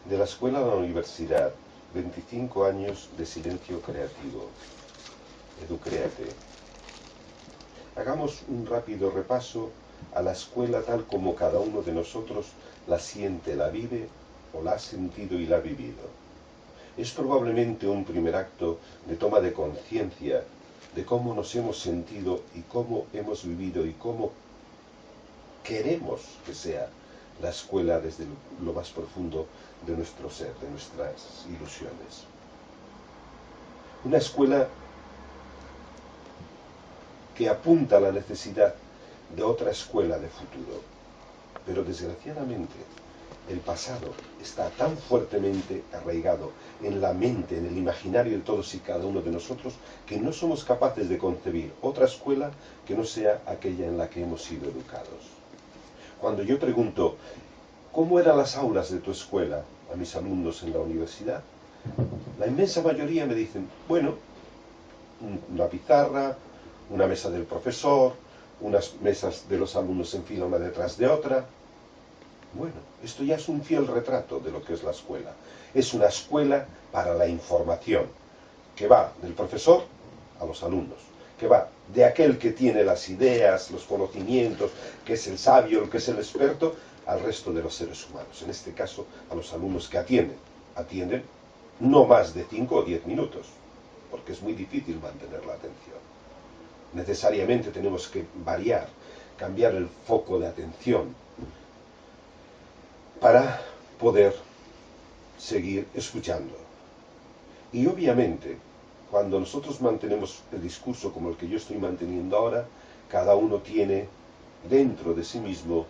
De la escuela a la universidad, 25 años de silencio creativo. Educréate. Hagamos un rápido repaso a la escuela tal como cada uno de nosotros la siente, la vive o la ha sentido y la ha vivido. Es probablemente un primer acto de toma de conciencia de cómo nos hemos sentido y cómo hemos vivido y cómo queremos que sea la escuela desde lo más profundo de nuestro ser, de nuestras ilusiones. Una escuela que apunta a la necesidad de otra escuela de futuro. Pero desgraciadamente, el pasado está tan fuertemente arraigado en la mente, en el imaginario de todos y cada uno de nosotros, que no somos capaces de concebir otra escuela que no sea aquella en la que hemos sido educados. Cuando yo pregunto, ¿cómo eran las aulas de tu escuela a mis alumnos en la universidad? La inmensa mayoría me dicen, bueno, una pizarra, una mesa del profesor, unas mesas de los alumnos en fila una detrás de otra. Bueno, esto ya es un fiel retrato de lo que es la escuela. Es una escuela para la información, que va del profesor a los alumnos, que va de aquel que tiene las ideas, los conocimientos, que es el sabio, el que es el experto, al resto de los seres humanos. En este caso, a los alumnos que atienden. Atienden no más de 5 o 10 minutos, porque es muy difícil mantener la atención. Necesariamente tenemos que variar, cambiar el foco de atención para poder seguir escuchando. Y obviamente, cuando nosotros mantenemos el discurso como el que yo estoy manteniendo ahora, cada uno tiene dentro de sí mismo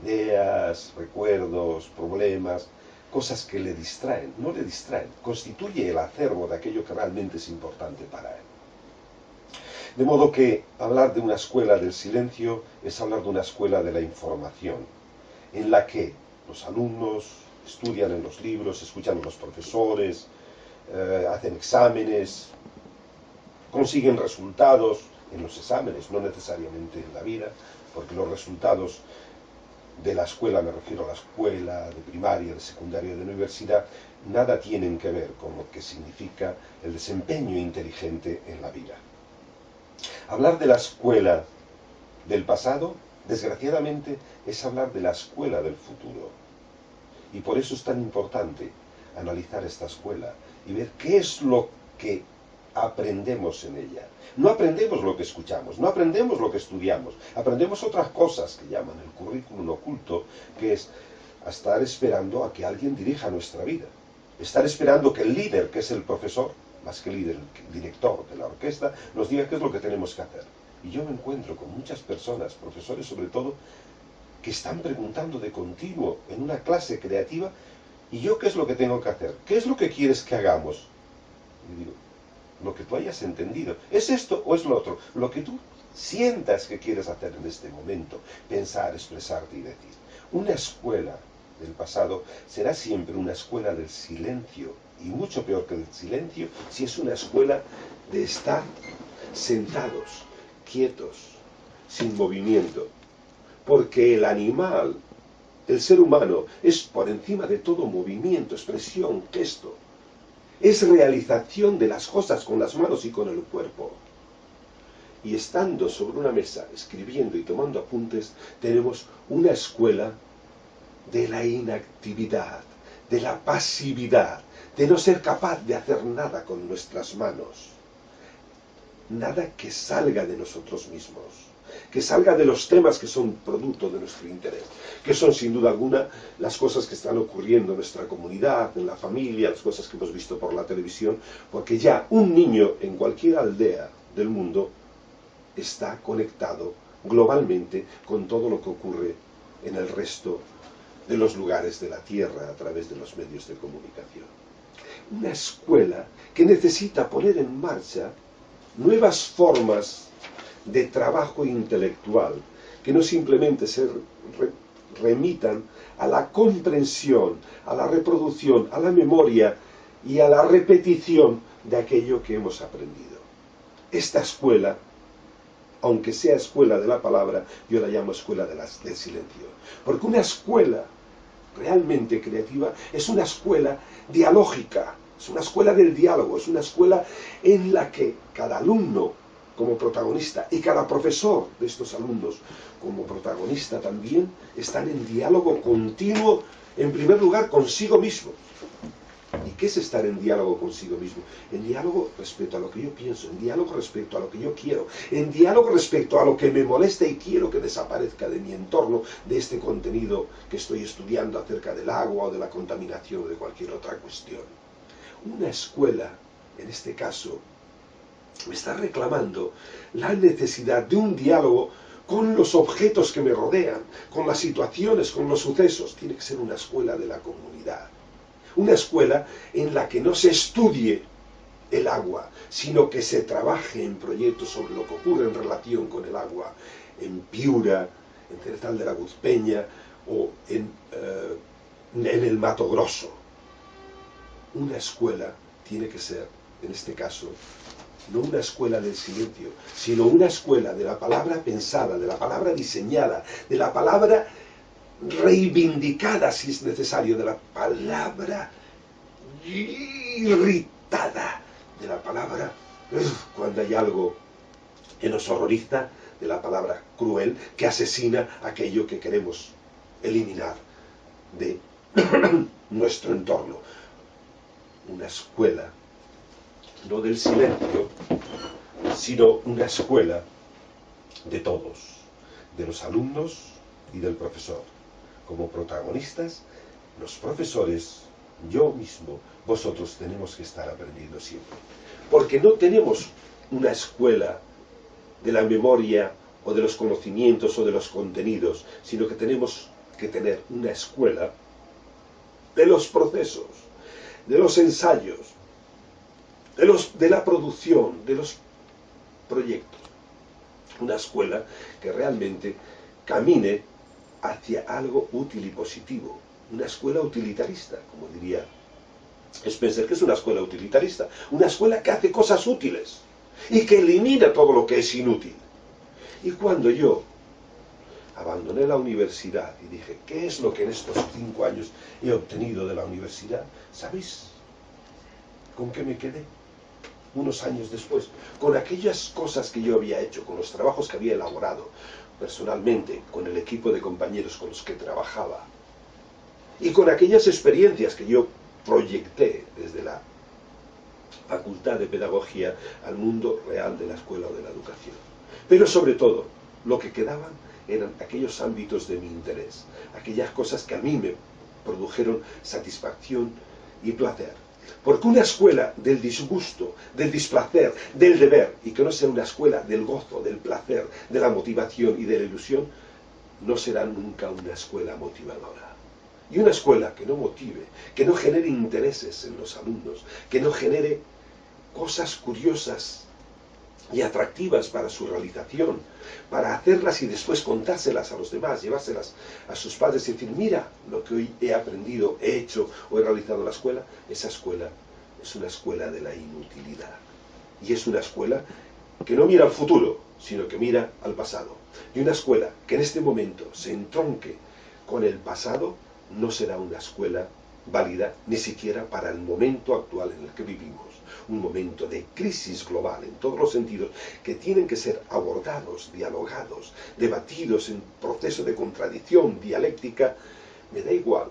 ideas, recuerdos, problemas, cosas que le distraen, no le distraen, constituye el acervo de aquello que realmente es importante para él. De modo que hablar de una escuela del silencio es hablar de una escuela de la información, en la que los alumnos estudian en los libros, escuchan a los profesores, hacen exámenes, consiguen resultados en los exámenes, no necesariamente en la vida, porque los resultados de la escuela, me refiero a la escuela de primaria, de secundaria, de universidad, nada tienen que ver con lo que significa el desempeño inteligente en la vida. Hablar de la escuela del pasado, desgraciadamente, es hablar de la escuela del futuro. Y por eso es tan importante analizar esta escuela y ver qué es lo que aprendemos en ella. No aprendemos lo que escuchamos, no aprendemos lo que estudiamos, aprendemos otras cosas que llaman el currículum oculto, que es estar esperando a que alguien dirija nuestra vida. Estar esperando que el líder, que es el profesor, más que el líder, el director de la orquesta, nos diga qué es lo que tenemos que hacer. Y yo me encuentro con muchas personas, profesores sobre todo, que están preguntando de continuo en una clase creativa, ¿y yo qué es lo que tengo que hacer? ¿Qué es lo que quieres que hagamos? Y digo, lo que tú hayas entendido. ¿Es esto o es lo otro? Lo que tú sientas que quieres hacer en este momento, pensar, expresarte y decir. Una escuela del pasado será siempre una escuela del silencio, y mucho peor que el silencio, si es una escuela de estar sentados, quietos, sin movimiento. Porque el animal, el ser humano, es por encima de todo movimiento, expresión, gesto. Es realización de las cosas con las manos y con el cuerpo. Y estando sobre una mesa, escribiendo y tomando apuntes, tenemos una escuela de la inactividad, de la pasividad, de no ser capaz de hacer nada con nuestras manos. Nada que salga de nosotros mismos, que salga de los temas que son producto de nuestro interés, que son sin duda alguna las cosas que están ocurriendo en nuestra comunidad, en la familia, las cosas que hemos visto por la televisión, porque ya un niño en cualquier aldea del mundo está conectado globalmente con todo lo que ocurre en el resto de los lugares de la Tierra a través de los medios de comunicación. Una escuela que necesita poner en marcha nuevas formas de trabajo intelectual, que no simplemente se remitan a la comprensión, a la reproducción, a la memoria y a la repetición de aquello que hemos aprendido. Esta escuela, aunque sea escuela de la palabra, yo la llamo escuela del silencio. Porque una escuela realmente creativa es una escuela dialógica, es una escuela del diálogo, es una escuela en la que cada alumno como protagonista y cada profesor de estos alumnos como protagonista también están en diálogo continuo, en primer lugar consigo mismo. ¿Y qué es estar en diálogo consigo mismo? En diálogo respecto a lo que yo pienso, en diálogo respecto a lo que yo quiero, en diálogo respecto a lo que me molesta y quiero que desaparezca de mi entorno, de este contenido que estoy estudiando acerca del agua o de la contaminación o de cualquier otra cuestión. Una escuela, en este caso, me está reclamando la necesidad de un diálogo con los objetos que me rodean, con las situaciones, con los sucesos. Tiene que ser una escuela de la comunidad. Una escuela en la que no se estudie el agua, sino que se trabaje en proyectos sobre lo que ocurre en relación con el agua en Piura, en Certal de la Guzpeña o en el Mato Grosso. Una escuela tiene que ser, en este caso, no una escuela del silencio, sino una escuela de la palabra pensada, de la palabra diseñada, de la palabra reivindicada si es necesario, de la palabra irritada, de la palabra cuando hay algo que nos horroriza, de la palabra cruel que asesina aquello que queremos eliminar de nuestro entorno. Una escuela no del silencio, sino una escuela de todos, de los alumnos y del profesor. Como protagonistas, los profesores, yo mismo, vosotros tenemos que estar aprendiendo siempre. Porque no tenemos una escuela de la memoria o de los conocimientos o de los contenidos, sino que tenemos que tener una escuela de los procesos, de los ensayos, de la producción, de los proyectos. Una escuela que realmente camine hacia algo útil y positivo. Una escuela utilitarista, como diría Spencer, que es una escuela utilitarista. Una escuela que hace cosas útiles y que elimina todo lo que es inútil. Y cuando yo abandoné la universidad y dije, ¿qué es lo que en estos 5 años he obtenido de la universidad? ¿Sabéis con qué me quedé? Unos años después, con aquellas cosas que yo había hecho, con los trabajos que había elaborado personalmente, con el equipo de compañeros con los que trabajaba, y con aquellas experiencias que yo proyecté desde la Facultad de Pedagogía al mundo real de la escuela o de la educación. Pero sobre todo, lo que quedaban eran aquellos ámbitos de mi interés, aquellas cosas que a mí me produjeron satisfacción y placer. Porque una escuela del disgusto, del displacer, del deber, y que no sea una escuela del gozo, del placer, de la motivación y de la ilusión, no será nunca una escuela motivadora. Y una escuela que no motive, que no genere intereses en los alumnos, que no genere cosas curiosas y atractivas para su realización, para hacerlas y después contárselas a los demás, llevárselas a sus padres y decir, mira lo que hoy he aprendido, he hecho o he realizado en la escuela. Esa escuela es una escuela de la inutilidad. Y es una escuela que no mira al futuro, sino que mira al pasado. Y una escuela que en este momento se entronque con el pasado no será una escuela válida ni siquiera para el momento actual en el que vivimos. Un momento de crisis global en todos los sentidos que tienen que ser abordados, dialogados, debatidos en proceso de contradicción dialéctica. Me da igual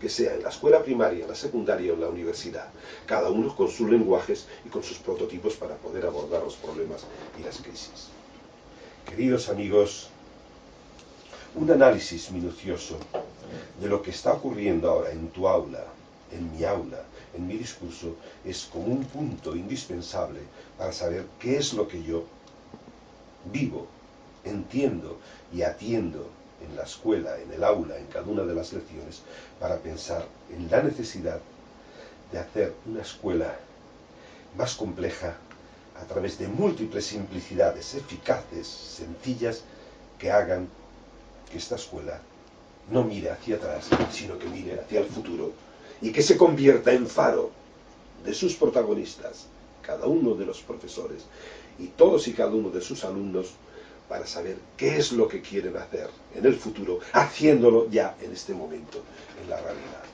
que sea en la escuela primaria, en la secundaria o en la universidad, cada uno con sus lenguajes y con sus prototipos para poder abordar los problemas y las crisis. Queridos amigos, un análisis minucioso de lo que está ocurriendo ahora en tu aula, en mi aula, en mi discurso, es como un punto indispensable para saber qué es lo que yo vivo, entiendo y atiendo en la escuela, en el aula, en cada una de las lecciones, para pensar en la necesidad de hacer una escuela más compleja a través de múltiples simplicidades eficaces, sencillas, que hagan que esta escuela no mire hacia atrás, sino que mire hacia el futuro y que se convierta en faro de sus protagonistas, cada uno de los profesores y todos y cada uno de sus alumnos, para saber qué es lo que quieren hacer en el futuro, haciéndolo ya en este momento, en la realidad.